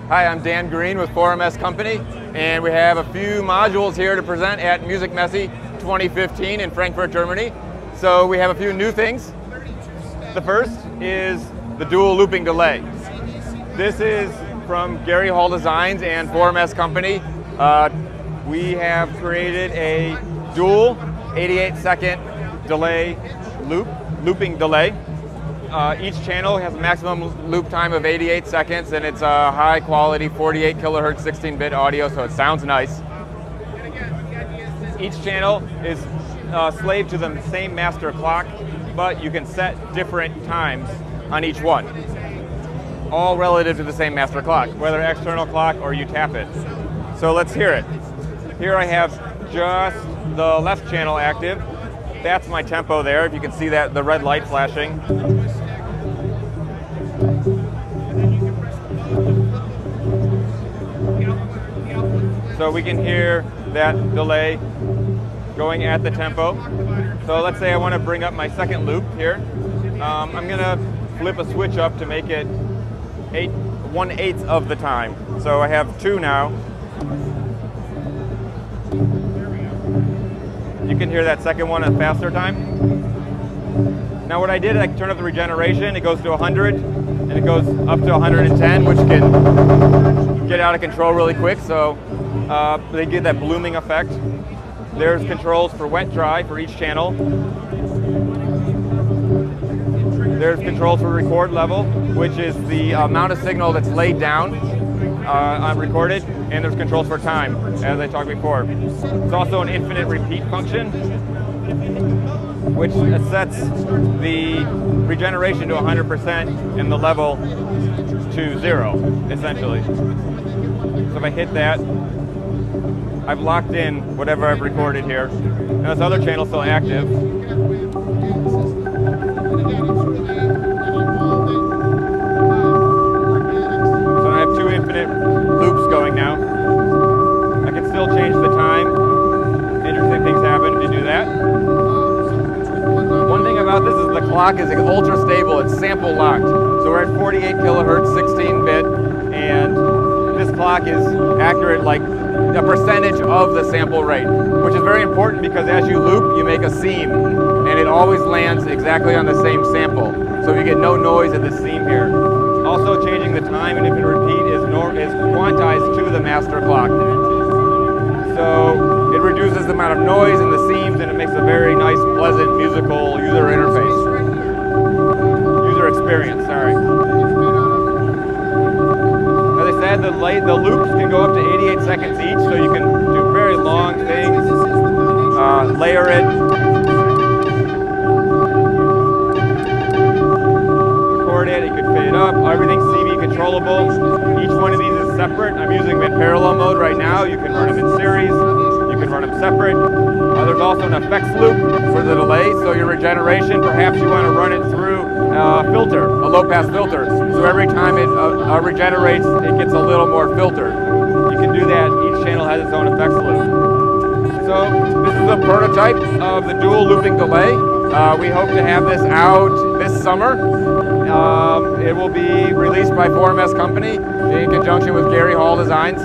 Hi, I'm Dan Green with 4MS Company, and we have a few modules here to present at Musikmesse 2015 in Frankfurt, Germany. So we have a few new things. The first is the dual looping delay. This is from Gary Hall Designs and 4MS Company. We have created a dual 88-second delay looping delay. Each channel has a maximum loop time of 88 seconds, and it's a high quality 48 kilohertz 16-bit audio, so it sounds nice. Each channel is slave to the same master clock, but you can set different times on each one, all relative to the same master clock, whether external clock or you tap it. So let's hear it. Here I have just the left channel active. That's my tempo there, if you can see that, the red light flashing. So we can hear that delay going at the tempo. So let's say I want to bring up my second loop here. I'm going to flip a switch up to make it 1/8 of the time. So I have 2 now. You can hear that second one at faster time. Now what I did, I turned up the regeneration. It goes to 100, and it goes up to 110, which can get out of control really quick. So they give that blooming effect. There's controls for wet, dry for each channel. There's controls for record level, which is the amount of signal that's laid down on recorded, and there's controls for time, as I talked before. There's also an infinite repeat function, which sets the regeneration to 100% and the level to 0, essentially. So if I hit that, I've locked in whatever I've recorded here. And this other channel's still active. So I have 2 infinite loops going now. I can still change the time. Interesting things happen if you do that. One thing about this is the clock is ultra stable. It's sample locked. So we're at 48 kilohertz 16-bit, and this clock is accurate like a percentage of the sample rate, which is very important because as you loop, you make a seam, and it always lands exactly on the same sample. So you get no noise at the seam here. Also, changing the time and infinite repeat is quantized to the master clock. So it reduces the amount of noise in the seams, and it makes a very nice, pleasant musical user interface. User experience, sorry. As I said, the loops can go up to 88 seconds each, so you can do very long things, layer it, record it, you can fade it up, everything's CV controllable. Each one of these is separate. I'm using them in parallel mode right now. You can run them in series, you can run them separate. There's also an effects loop for the delay, so your regeneration, perhaps you want to run it through a filter, a low-pass filter. So every time it regenerates, it gets a little more filtered. You can do that. Each channel has its own effects loop. So this is a prototype of the dual looping delay. We hope to have this out this summer. It will be released by 4MS Company in conjunction with Gary Hall Designs.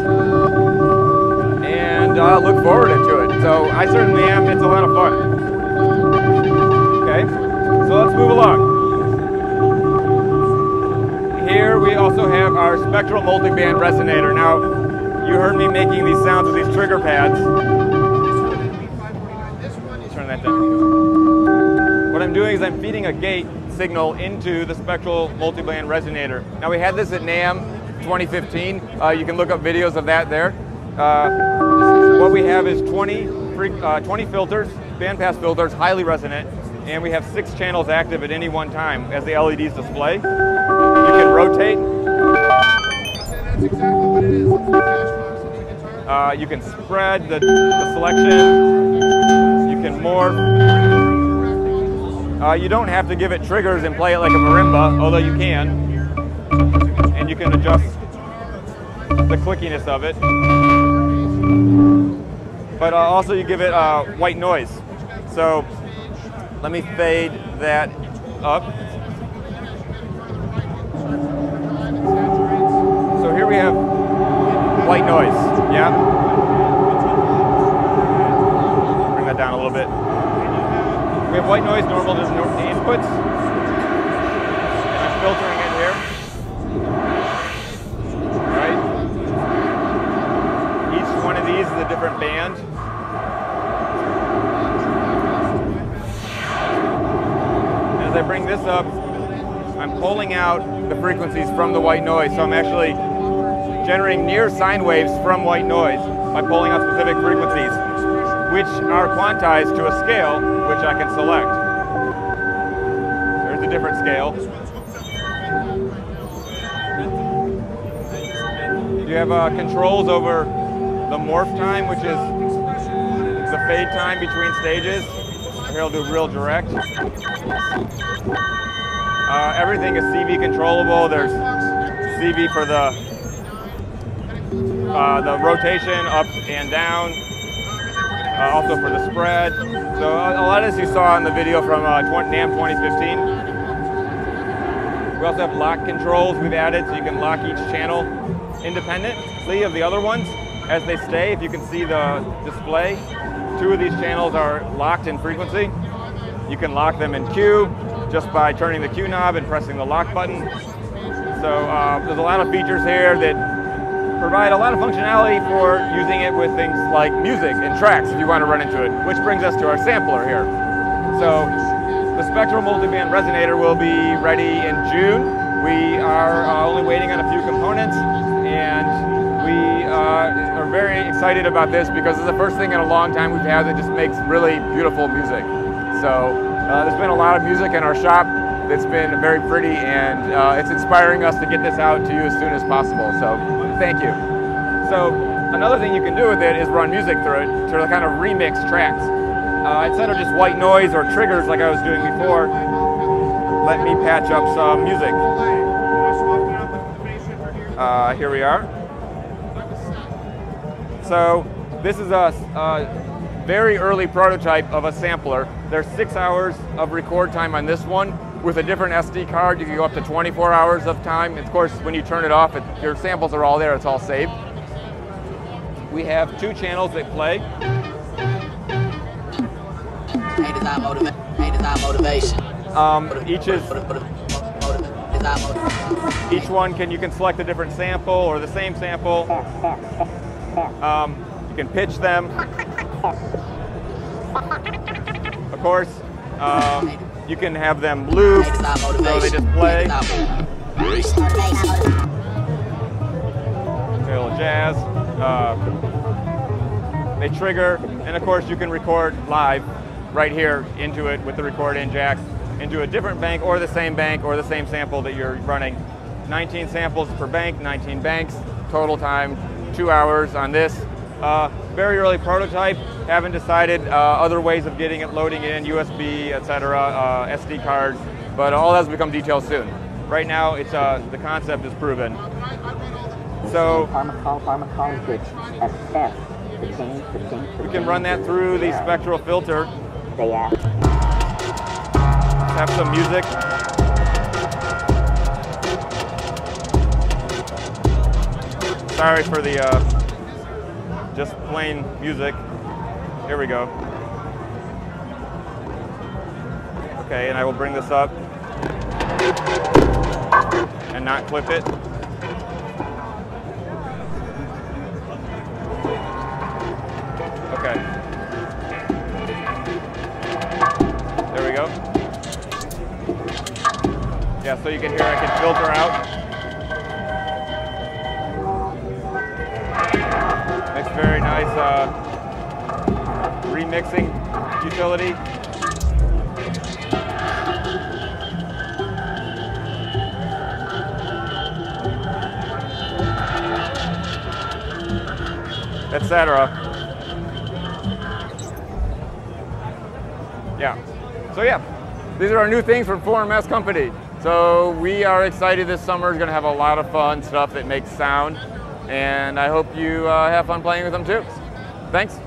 And look forward to it. So I certainly am. It's a lot of fun. Okay, so let's move along. Here we also have our spectral multiband resonator. Now, you heard me making these sounds with these trigger pads. Turn that down. What I'm doing is I'm feeding a gate signal into the spectral multiband resonator. Now, we had this at NAMM 2015. You can look up videos of that there. What we have is 20 filters, bandpass filters, highly resonant, and we have 6 channels active at any one time as the LEDs display. You can rotate. You can spread the selection. You can morph. You don't have to give it triggers and play it like a marimba, although you can. And you can adjust the clickiness of it. But also you give it white noise. So let me fade that up. So here we have white noise. Yeah. Bring that down a little bit. We have white noise normal to the inputs. And I'm filtering in here. Right. Each one of these is a different band. As I bring this up, I'm pulling out the frequencies from the white noise. So I'm actually generating near sine waves from white noise by pulling out specific frequencies, which are quantized to a scale, which I can select. There's a different scale. You have controls over the morph time, which is the fade time between stages. Here I'll do real direct. Everything is CV controllable. There's CV for the rotation up and down, also for the spread. So a lot of this you saw in the video from NAMM 2015. We also have lock controls we've added, so you can lock each channel independently of the other ones as they stay. If you can see the display, 2 of these channels are locked in frequency. You can lock them in Q just by turning the Q knob and pressing the lock button. So there's a lot of features here that provide a lot of functionality for using it with things like music and tracks if you want to run into it, which brings us to our sampler here. So the Spectral Multiband Resonator will be ready in June. We are only waiting on a few components, and we are very excited about this because it's the first thing in a long time we've had that just makes really beautiful music. So there's been a lot of music in our shop that's been very pretty, and it's inspiring us to get this out to you as soon as possible. So thank you. So another thing you can do with it is run music through it to kind of remix tracks. Instead of just white noise or triggers like I was doing before, let me patch up some music. Here we are. So this is a very early prototype of a sampler. There's 6 hours of record time on this one. With a different SD card, you can go up to 24 hours of time. Of course, when you turn it off, your samples are all there, it's all saved. We have 2 channels that play. Motivation. Each one you can select a different sample or the same sample. You can pitch them. Of course, you can have them loop, so they just play. A little jazz. They trigger, and of course you can record live right here into it with the record-in jacks into a different bank or the same sample that you're running. 19 samples per bank, 19 banks, total time 2 hours on this. Very early prototype, haven't decided other ways of getting it, loading it in, USB, etc., SD card, but all has become details soon. Right now, it's the concept is proven. So we can run that through the spectral filter. Have some music. Sorry for the just plain music. Here we go. Okay, and I will bring this up and not clip it. Okay. There we go. Yeah, so you can hear I can filter out. Makes very nice remixing utility. Etc. Yeah. So yeah, these are our new things from 4MS Company. So we are excited this summer. Is going to have a lot of fun stuff that makes sound, and I hope you have fun playing with them too. Thanks.